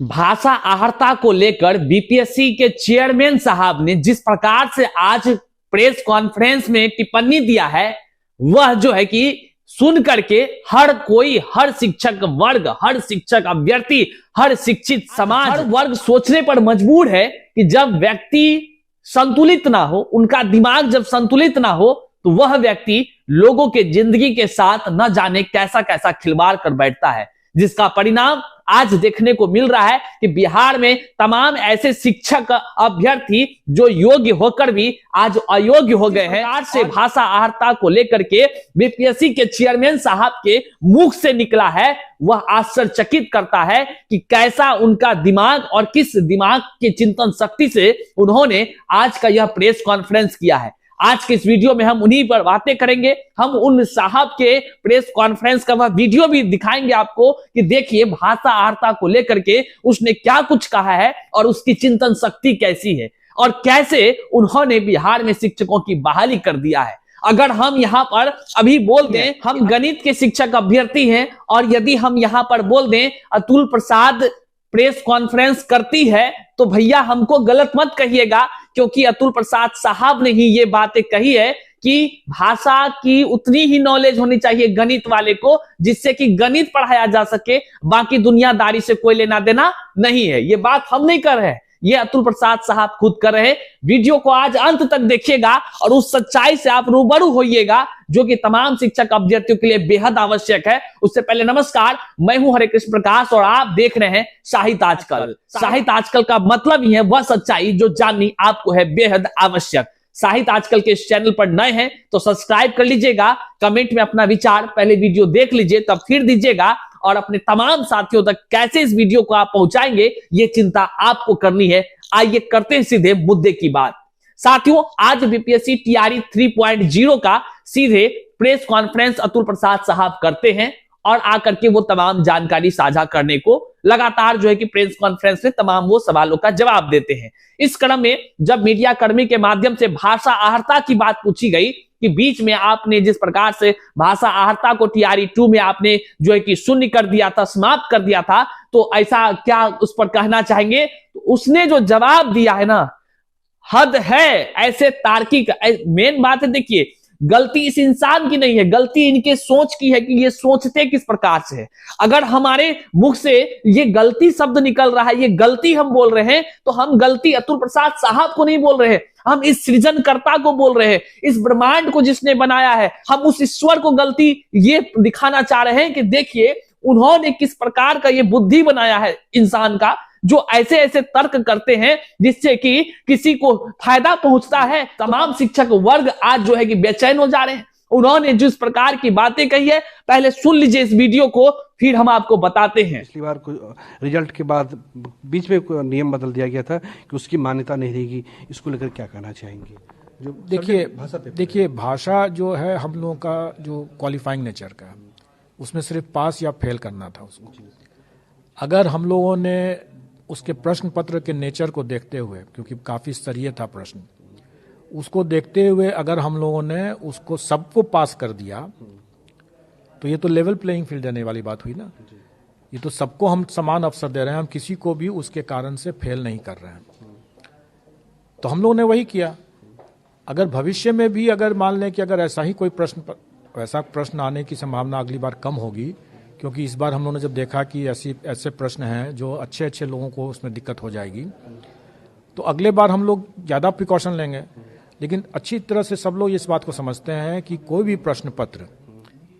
भाषा आहर्ता को लेकर बीपीएससी के चेयरमैन साहब ने जिस प्रकार से आज प्रेस कॉन्फ्रेंस में टिप्पणी दिया है, वह जो है कि सुन करके हर कोई, हर शिक्षक वर्ग, हर शिक्षक अभ्यर्थी, हर शिक्षित समाज, हर वर्ग सोचने पर मजबूर है कि जब व्यक्ति संतुलित ना हो, उनका दिमाग जब संतुलित ना हो, तो वह व्यक्ति लोगों के जिंदगी के साथ न जाने कैसा कैसा खिलवाड़ कर बैठता है, जिसका परिणाम आज देखने को मिल रहा है कि बिहार में तमाम ऐसे शिक्षक अभ्यर्थी जो योग्य होकर भी आज अयोग्य हो गए हैं। आज से भाषा आहर्ता को लेकर के बीपीएससी के चेयरमैन साहब के मुख से निकला है, वह आश्चर्यचकित करता है कि कैसा उनका दिमाग और किस दिमाग के चिंतन शक्ति से उन्होंने आज का यह प्रेस कॉन्फ्रेंस किया है। आज के इस वीडियो में हम उन्हीं पर बातें करेंगे। हम उन साहब के प्रेस कॉन्फ्रेंस का वह वीडियो भी दिखाएंगे आपको कि देखिए भाषा आहर्ता को लेकर के उसने क्या कुछ कहा है और उसकी चिंतन शक्ति कैसी है और कैसे उन्होंने बिहार में शिक्षकों की बहाली कर दिया है। अगर हम यहाँ पर अभी बोल दें हम गणित के शिक्षक अभ्यर्थी हैं और यदि हम यहाँ पर बोल दें अतुल प्रसाद प्रेस कॉन्फ्रेंस करती है, तो भैया हमको गलत मत कहिएगा, क्योंकि अतुल प्रसाद साहब ने ही ये बातें कही है कि भाषा की उतनी ही नॉलेज होनी चाहिए गणित वाले को, जिससे कि गणित पढ़ाया जा सके, बाकी दुनियादारी से कोई लेना देना नहीं है। ये बात हम नहीं कर रहे हैं, ये अतुल प्रसाद साहब खुद कर रहे हैं। वीडियो को आज अंत तक देखिएगा और उस सच्चाई से आप रूबरू होइएगा जो कि तमाम शिक्षक अभ्यर्थियों के लिए बेहद आवश्यक है। उससे पहले नमस्कार, मैं हूं हरे कृष्ण प्रकाश और आप देख रहे हैं साहित्य आजकल। साहित्य आजकल का मतलब ही है वह सच्चाई जो जाननी आपको है बेहद आवश्यक। साहित्य आजकल के इस चैनल पर नए हैं तो सब्सक्राइब कर लीजिएगा, कमेंट में अपना विचार पहले वीडियो देख लीजिए तब फिर दीजिएगा और अपने तमाम साथियों तक कैसे इस वीडियो को आप पहुंचाएंगे ये चिंता आपको करनी है। आइए करते हैं सीधे मुद्दे की बात। साथियों, आज बीपीएससी टीआरई 3.0 का सीधे प्रेस कॉन्फ्रेंस अतुल प्रसाद साहब करते हैं और आकर के वो तमाम जानकारी साझा करने को लगातार जो है कि प्रेस कॉन्फ्रेंस में तमाम वो सवालों का जवाब देते हैं। इस क्रम में जब मीडिया कर्मी के माध्यम से भाषा आहर्ता की बात पूछी गई कि बीच में आपने जिस प्रकार से भाषा आहर्ता को टीआरई 2 में आपने जो है कि शून्य कर दिया था, समाप्त कर दिया था, तो ऐसा क्या उस पर कहना चाहेंगे? तो उसने जो जवाब दिया है ना, हद है। ऐसे तार्किक मेन बात है, देखिए गलती इस इंसान की नहीं है, गलती इनके सोच की है कि ये सोचते किस प्रकार से है। अगर हमारे मुख से ये गलती शब्द निकल रहा है, ये गलती हम बोल रहे हैं, तो हम गलती अतुल प्रसाद साहब को नहीं बोल रहे हैं, हम इस सृजनकर्ता को बोल रहे हैं, इस ब्रह्मांड को जिसने बनाया है। हम उस ईश्वर को गलती ये दिखाना चाह रहे हैं कि देखिए उन्होंने किस प्रकार का ये बुद्धि बनाया है इंसान का, जो ऐसे ऐसे तर्क करते हैं जिससे कि किसी को फायदा पहुंचता है। तमाम शिक्षक वर्ग आज जो है कि बेचैन हो जा रहे हैं। उन्होंने जिस प्रकार की बातें कही है, पहले सुन लीजिए इस वीडियो को, फिर हम आपको बताते हैं। पिछली बार रिजल्ट के बाद बीच में नियम बदल दिया गया था कि उसकी मान्यता नहीं रहेगी, इसको लेकर क्या कहना चाहेंगे? जो देखिए भाषा जो है हम लोगों का जो क्वालिफाइंग नेचर का, उसमें सिर्फ पास या फेल करना था उसको। अगर हम लोगों ने उसके प्रश्न पत्र के नेचर को देखते हुए, क्योंकि काफी स्तरीय था प्रश्न, उसको देखते हुए अगर हम लोगों ने उसको सबको पास कर दिया, तो ये तो लेवल प्लेइंग फील्ड देने वाली बात हुई ना। ये तो सबको हम समान अवसर दे रहे हैं, हम किसी को भी उसके कारण से फेल नहीं कर रहे हैं। तो हम लोगों ने वही किया। अगर भविष्य में भी अगर मान लें कि अगर ऐसा ही कोई वैसा प्रश्न आने की संभावना अगली बार कम होगी, क्योंकि इस बार हम लोगों ने जब देखा कि ऐसे प्रश्न हैं जो अच्छे अच्छे लोगों को उसमें दिक्कत हो जाएगी, तो अगले बार हम लोग ज़्यादा प्रिकॉशन लेंगे। लेकिन अच्छी तरह से सब लोग इस बात को समझते हैं कि कोई भी प्रश्न पत्र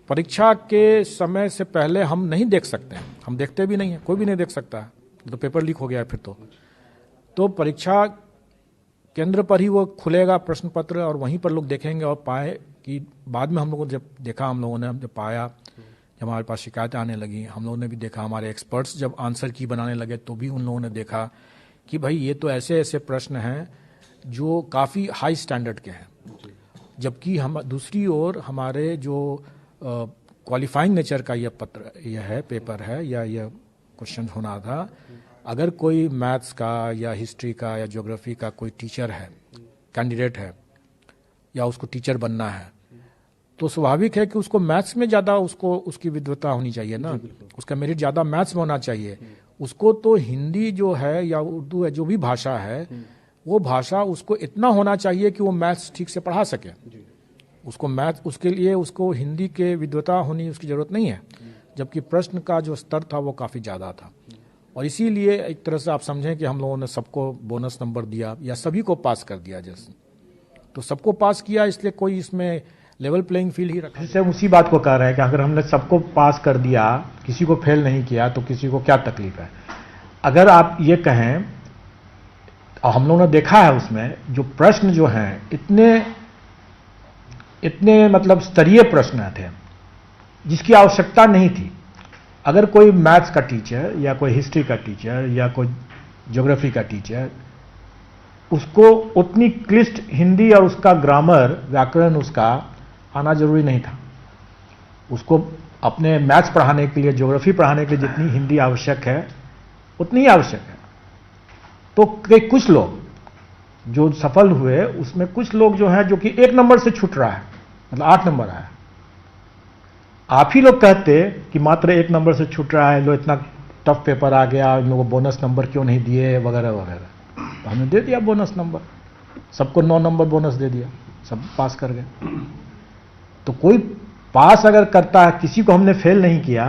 परीक्षा के समय से पहले हम नहीं देख सकते हैं, हम देखते भी नहीं हैं, कोई भी नहीं देख सकता है, तो पेपर लीक हो गया है फिर तो परीक्षा केंद्र पर ही वो खुलेगा प्रश्न पत्र और वहीं पर लोग देखेंगे और पाए कि बाद में हम लोगों ने जब देखा, हम लोगों ने जब पाया, जब हमारे पास शिकायतें आने लगी, हम लोगों ने भी देखा, हमारे एक्सपर्ट्स जब आंसर की बनाने लगे तो भी उन लोगों ने देखा कि भाई ये तो ऐसे ऐसे प्रश्न हैं जो काफ़ी हाई स्टैंडर्ड के हैं। जबकि हम दूसरी ओर हमारे जो क्वालिफाइंग नेचर का यह पेपर है या यह क्वेश्चन होना था, अगर कोई मैथ्स का या हिस्ट्री का या ज्योग्राफी का कोई टीचर है, कैंडिडेट है या उसको टीचर बनना है, तो स्वाभाविक है कि उसको मैथ्स में ज़्यादा उसकी विद्वता होनी चाहिए ना, उसका मेरिट ज़्यादा मैथ्स में होना चाहिए। उसको तो हिंदी जो है या उर्दू है, जो भी भाषा है, वो भाषा उसको इतना होना चाहिए कि वो मैथ्स ठीक से पढ़ा सके। उसको मैथ, उसके लिए उसको हिंदी के विद्वता होनी उसकी जरूरत नहीं है, जबकि प्रश्न का जो स्तर था वो काफ़ी ज़्यादा था। और इसीलिए एक तरह से आप समझें कि हम लोगों ने सबको बोनस नंबर दिया या सभी को पास कर दिया। जैसे तो सबको पास किया, इसलिए कोई इसमें लेवल प्लेइंग फील्ड ही रखा। जैसे हम उसी बात को कह रहे हैं कि अगर हमने सबको पास कर दिया, किसी को फेल नहीं किया, तो किसी को क्या तकलीफ है। अगर आप ये कहें, और हम लोगों ने देखा है उसमें जो प्रश्न जो हैं इतने मतलब स्तरीय प्रश्न थे जिसकी आवश्यकता नहीं थी। अगर कोई मैथ्स का टीचर या कोई हिस्ट्री का टीचर या कोई ज्योग्राफी का टीचर, उसको उतनी क्लिष्ट हिंदी और उसका ग्रामर, व्याकरण उसका आना जरूरी नहीं था। उसको अपने मैथ्स पढ़ाने के लिए, ज्योग्राफी पढ़ाने के लिए जितनी हिंदी आवश्यक है उतनी ही आवश्यक है। तो कुछ लोग जो सफल हुए, उसमें कुछ लोग जो है जो कि 1 नंबर से छूट रहा है, मतलब 8 नंबर आया। आप ही लोग कहते कि मात्र 1 नंबर से छूट रहा है, लो इतना टफ पेपर आ गया, इन लोगों को बोनस नंबर क्यों नहीं दिए, वगैरह वगैरह। तो हमने दे दिया बोनस नंबर, सबको 9 नंबर बोनस दे दिया, सब पास कर गए। तो कोई पास अगर करता है, किसी को हमने फेल नहीं किया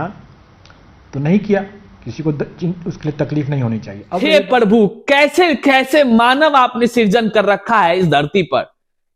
तो नहीं किया, किसी को उसके लिए तकलीफ नहीं होनी चाहिए। हे प्रभु, कैसे कैसे मानव आपने सृजन कर रखा है इस धरती पर।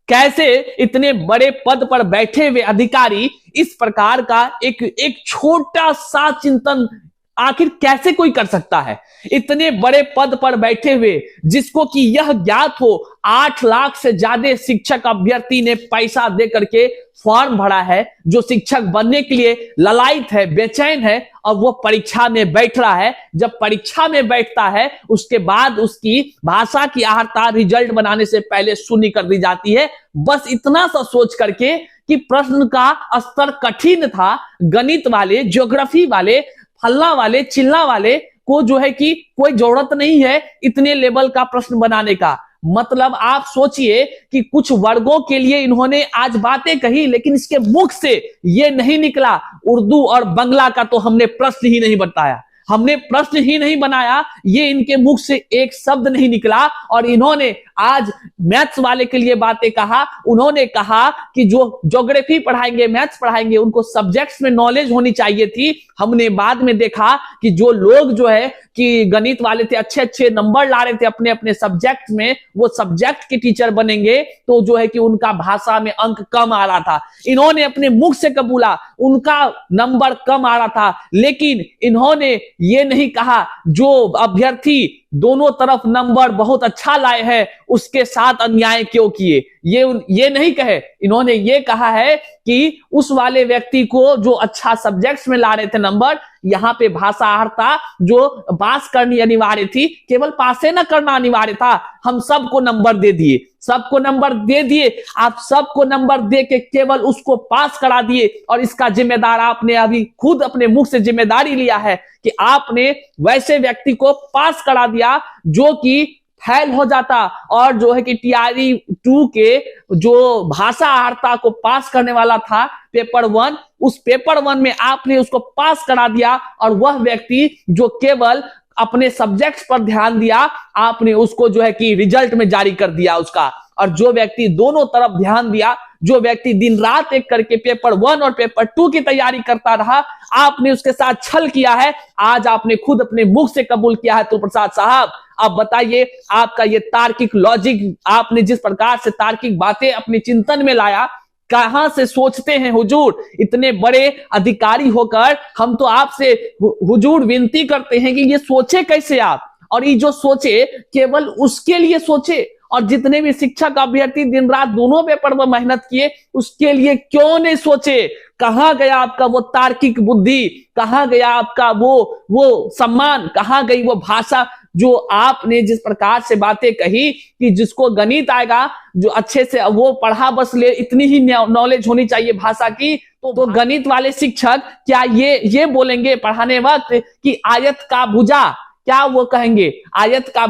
कैसे इतने बड़े पद पर बैठे हुए अधिकारी इस प्रकार का एक छोटा सा चिंतन आखिर कैसे कोई कर सकता है। इतने बड़े पद पर बैठे हुए, जिसको कि यह ज्ञात हो 8 लाख से ज्यादा शिक्षक अभ्यर्थी ने पैसा दे करके फॉर्म भरा है, जो शिक्षक बनने के लिए ललायत है, बेचैन है, और वो परीक्षा में बैठ रहा है। जब परीक्षा में बैठता है, उसके बाद उसकी भाषा की अर्हता रिजल्ट बनाने से पहले शून्य कर दी जाती है। बस इतना सा सोच करके कि प्रश्न का स्तर कठिन था, गणित वाले, ज्योग्राफी वाले, फल्ला वाले, चिल्ला वाले को जो है कि कोई जरूरत नहीं है इतने लेवल का प्रश्न बनाने का। मतलब आप सोचिए कि कुछ वर्गों के लिए इन्होंने आज बातें कही, लेकिन इसके मुख से ये नहीं निकला, उर्दू और बंगला का तो हमने प्रश्न ही नहीं बताया, हमने प्रश्न ही नहीं बनाया, ये इनके मुख से एक शब्द नहीं निकला। और इन्होंने आज मैथ्स वाले के लिए बातें कहा। उन्होंने कहा कि जो ज्योग्राफी पढ़ाएंगे, मैथ्स पढ़ाएंगे, उनको सब्जेक्ट्स में नॉलेज होनी चाहिए थी। हमने बाद में देखा कि जो लोग जो है कि गणित वाले थे, अच्छे अच्छे नंबर ला रहे थे अपने अपने सब्जेक्ट में, वो सब्जेक्ट के टीचर बनेंगे तो जो है कि उनका भाषा में अंक कम आ रहा था। इन्होंने अपने मुख से कबूला उनका नंबर कम आ रहा था, लेकिन इन्होंने ये नहीं कहा जो अभ्यर्थी दोनों तरफ नंबर बहुत अच्छा लाए हैं उसके साथ अन्याय क्यों किए, ये नहीं कहे। इन्होंने ये कहा है कि उस वाले व्यक्ति को जो अच्छा सब्जेक्ट्स में ला रहे थे नंबर, यहाँ पे भाषा अर्हता जो पास करनी अनिवार्य थी, केवल पासे न करना अनिवार्य था। हम सबको नंबर दे दिए, सबको नंबर दे दिए, आप सबको नंबर दे के केवल उसको पास करा दिए। और इसका जिम्मेदार आपने अभी खुद अपने मुख से जिम्मेदारी लिया है कि आपने वैसे व्यक्ति को पास करा दिया जो कि फेल हो जाता, और जो है कि टीआरई 2 के जो भाषा अर्हता को पास करने वाला था पेपर 1, उस पेपर 1 में आपने उसको पास करा दिया। और वह व्यक्ति जो केवल अपने सब्जेक्ट्स पर ध्यान दिया, आपने उसको जो है कि रिजल्ट में जारी कर दिया उसका। और जो व्यक्ति दोनों तरफ ध्यान दिया, जो व्यक्ति दिन रात एक करके पेपर 1 और पेपर 2 की तैयारी करता रहा, आपने उसके साथ छल किया है। आज आपने खुद अपने मुख से कबूल किया है। तो प्रसाद साहब, अब बताइए, आपका ये तार्किक लॉजिक, आपने जिस प्रकार से तार्किक बातें अपने चिंतन में लाया, कहां से सोचते हैं हुजूर? इतने बड़े अधिकारी होकर हम तो आपसे हुजूर विनती करते हैं कि ये सोचे कैसे आप, और ये जो सोचे केवल उसके लिए सोचे। और जितने भी शिक्षक अभ्यर्थी दिन रात दोनों पेपर में मेहनत किए, उसके लिए क्यों नहीं सोचे? कहां गया आपका वो तार्किक बुद्धि? कहां गया आपका वो सम्मान? कहां गई वो भाषा जो आपने जिस प्रकार से बातें कही कि जिसको गणित आएगा, जो अच्छे से वो पढ़ा बस ले, इतनी ही नॉलेज होनी चाहिए भाषा की। तो गणित वाले शिक्षक क्या ये बोलेंगे पढ़ाने वक्त कि आयत का भुजा, क्या वो कहेंगे आयत का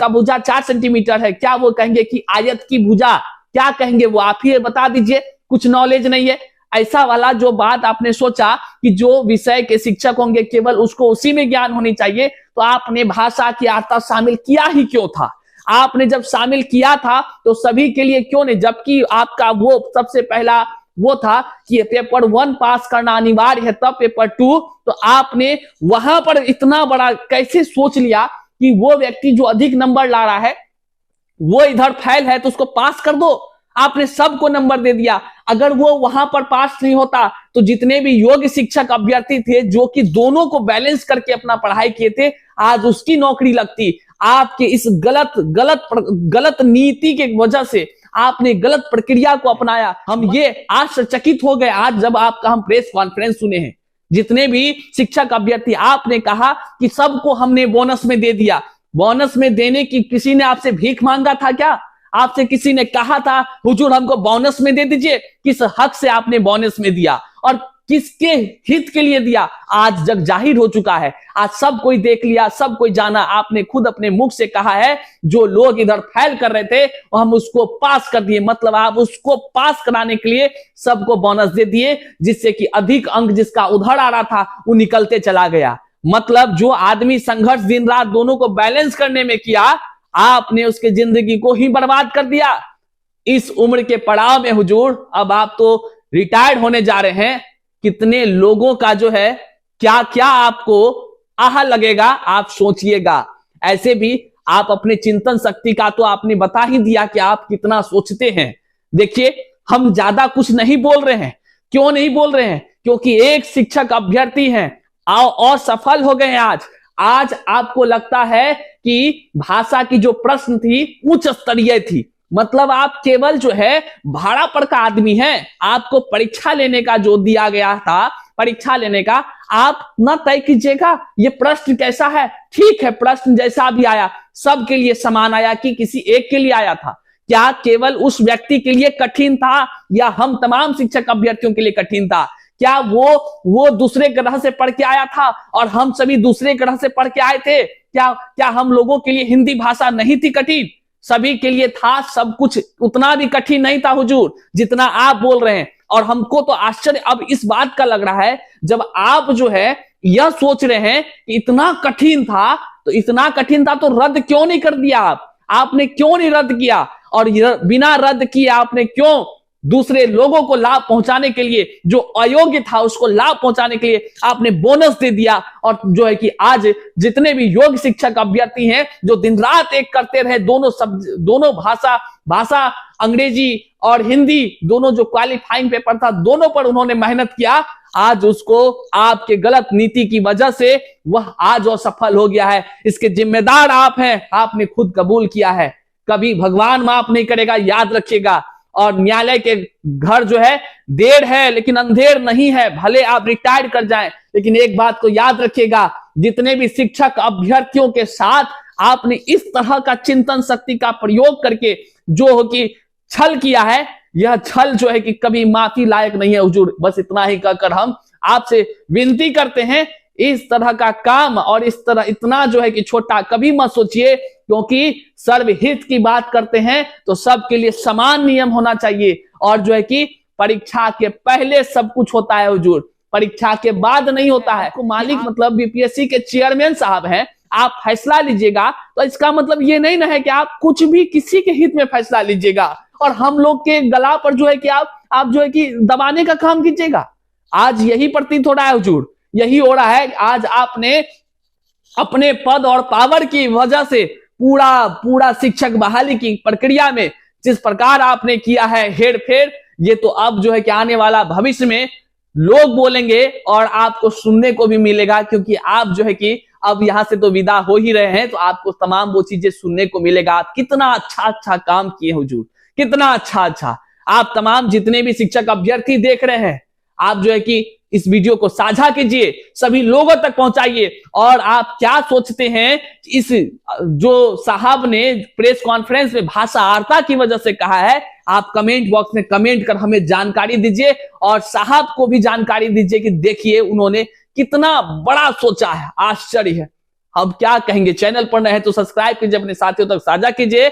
भुजा 4 सेंटीमीटर है? क्या वो कहेंगे कि आयत की भुजा? क्या कहेंगे वो? आप ही बता दीजिए, कुछ नॉलेज नहीं है। ऐसा वाला जो बात आपने सोचा कि जो विषय के शिक्षक होंगे केवल उसको उसी में ज्ञान होनी चाहिए, तो आपने भाषा की वार्ता शामिल किया ही क्यों था? आपने जब शामिल किया था तो सभी के लिए क्यों नहीं? जबकि आपका वो सबसे पहला वो था कि पेपर 1 पास करना अनिवार्य है, तब पेपर 2, तो आपने वहां पर इतना बड़ा कैसे सोच लिया कि वो व्यक्ति जो अधिक नंबर ला रहा है वो इधर फेल है तो उसको पास कर दो। आपने सबको नंबर दे दिया। अगर वो वहां पर पास नहीं होता तो जितने भी योग्य शिक्षक अभ्यर्थी थे जो कि दोनों को बैलेंस करके अपना पढ़ाई किए थे, आज उसकी नौकरी लगती। आपके इस गलत नीति के वजह से आपने गलत प्रक्रिया को अपनाया। हम ये आश्चर्यचकित हो गए आज जब आपका हम प्रेस कॉन्फ्रेंस सुने हैं। जितने भी शिक्षक अभ्यर्थी, आपने कहा कि सबको हमने बोनस में दे दिया। बोनस में देने की किसी ने आपसे भीख मांगा था क्या? आपसे किसी ने कहा था हुजूर हमको बोनस में दे दीजिए? किस हक से आपने बोनस में दिया और किसके हित के लिए दिया? आज जग जाहिर हो चुका है। आज सब कोई देख लिया, सब कोई जाना। आपने खुद अपने मुख से कहा है जो लोग इधर फेल कर रहे थे हम उसको पास कर दिए। मतलब आप उसको पास कराने के लिए सबको बोनस दे दिए, जिससे कि अधिक अंक जिसका उधर आ रहा था वो निकलते चला गया। मतलब जो आदमी संघर्ष दिन रात दोनों को बैलेंस करने में किया, आपने उसके जिंदगी को ही बर्बाद कर दिया। इस उम्र के पड़ाव में हुजूर अब आप तो रिटायर्ड होने जा रहे हैं। कितने लोगों का जो है क्या क्या आपको आह लगेगा, आप सोचिएगा। ऐसे भी आप अपने चिंतन शक्ति का तो आपने बता ही दिया कि आप कितना सोचते हैं। देखिए हम ज्यादा कुछ नहीं बोल रहे हैं। क्यों नहीं बोल रहे हैं? क्योंकि एक शिक्षक अभ्यर्थी हैं और सफल हो गए हैं। आज आपको लगता है कि भाषा की जो प्रश्न थी उच्च स्तरीय थी। मतलब आप केवल जो है भाड़ा पर का आदमी हैं। आपको परीक्षा लेने का जो दिया गया था, परीक्षा लेने का आप ना तय कीजिएगा ये प्रश्न कैसा है। ठीक है, प्रश्न जैसा भी आया सबके लिए समान आया कि किसी एक के लिए आया था? क्या केवल उस व्यक्ति के लिए कठिन था या हम तमाम शिक्षक अभ्यर्थियों के लिए कठिन था? क्या वो दूसरे ग्रह से पढ़ के आया था और हम सभी दूसरे ग्रह से पढ़ के आए थे? क्या हम लोगों के लिए हिंदी भाषा नहीं थी कठिन? सभी के लिए था। सब कुछ उतना भी कठिन नहीं था हुजूर जितना आप बोल रहे हैं। और हमको तो आश्चर्य अब इस बात का लग रहा है जब आप जो है यह सोच रहे हैं कि इतना कठिन था, तो इतना कठिन था तो रद्द क्यों नहीं कर दिया? आपने क्यों नहीं रद्द किया? और बिना रद्द किए आपने क्यों दूसरे लोगों को लाभ पहुंचाने के लिए, जो अयोग्य था उसको लाभ पहुंचाने के लिए आपने बोनस दे दिया? और जो है कि आज जितने भी योग्य शिक्षक अभ्यर्थी हैं जो दिन रात एक करते रहे, दोनों भाषा अंग्रेजी और हिंदी दोनों जो क्वालिफाइंग पेपर था दोनों पर उन्होंने मेहनत किया, आज उसको आपके गलत नीति की वजह से वह आज असफल हो गया है। इसके जिम्मेदार आप हैं। आपने खुद कबूल किया है। कभी भगवान माफ नहीं करेगा, याद रखिएगा। और न्यायालय के घर जो है देर है लेकिन अंधेर नहीं है। भले आप रिटायर कर जाएं, लेकिन एक बात को याद रखिएगा, जितने भी शिक्षक अभ्यर्थियों के साथ आपने इस तरह का चिंतन शक्ति का प्रयोग करके जो हो कि छल किया है, यह छल जो है कि कभी माफी लायक नहीं है हुजूर। बस इतना ही कहकर हम आपसे विनती करते हैं, इस तरह का काम और इस तरह इतना जो है कि छोटा कभी मत सोचिए, क्योंकि सर्वहित की बात करते हैं तो सबके लिए समान नियम होना चाहिए। और जो है कि परीक्षा के पहले सब कुछ होता है हुजूर, परीक्षा के बाद नहीं होता है। तो मालिक मतलब बीपीएससी के चेयरमैन साहब हैं, आप फैसला लीजिएगा तो इसका मतलब ये नहीं ना है कि आप कुछ भी किसी के हित में फैसला लीजिएगा और हम लोग के गला पर जो है कि आप जो है कि दबाने का काम कीजिएगा। आज यही प्रतीत हो रहा है हुजूर, यही हो रहा है। आज आपने अपने पद और पावर की वजह से पूरा शिक्षक बहाली की प्रक्रिया में जिस प्रकार आपने किया है हेरफेर, ये तो अब जो है कि आने वाला भविष्य में लोग बोलेंगे और आपको सुनने को भी मिलेगा, क्योंकि आप जो है कि अब यहां से तो विदा हो ही रहे हैं, तो आपको तमाम वो चीजें सुनने को मिलेगा। आप कितना अच्छा काम किए हुजूर, कितना अच्छा। आप तमाम जितने भी शिक्षक अभ्यर्थी देख रहे हैं, आप जो है कि इस वीडियो को साझा कीजिए, सभी लोगों तक पहुंचाइए। और आप क्या सोचते हैं, इस जो साहब ने प्रेस कॉन्फ्रेंस में भाषा वार्ता की वजह से कहा है, आप कमेंट बॉक्स में कमेंट कर हमें जानकारी दीजिए और साहब को भी जानकारी दीजिए कि देखिए उन्होंने कितना बड़ा सोचा है। आश्चर्य है। अब क्या कहेंगे। चैनल पर नए हैं तो सब्सक्राइब कीजिए, अपने साथियों तक साझा कीजिए।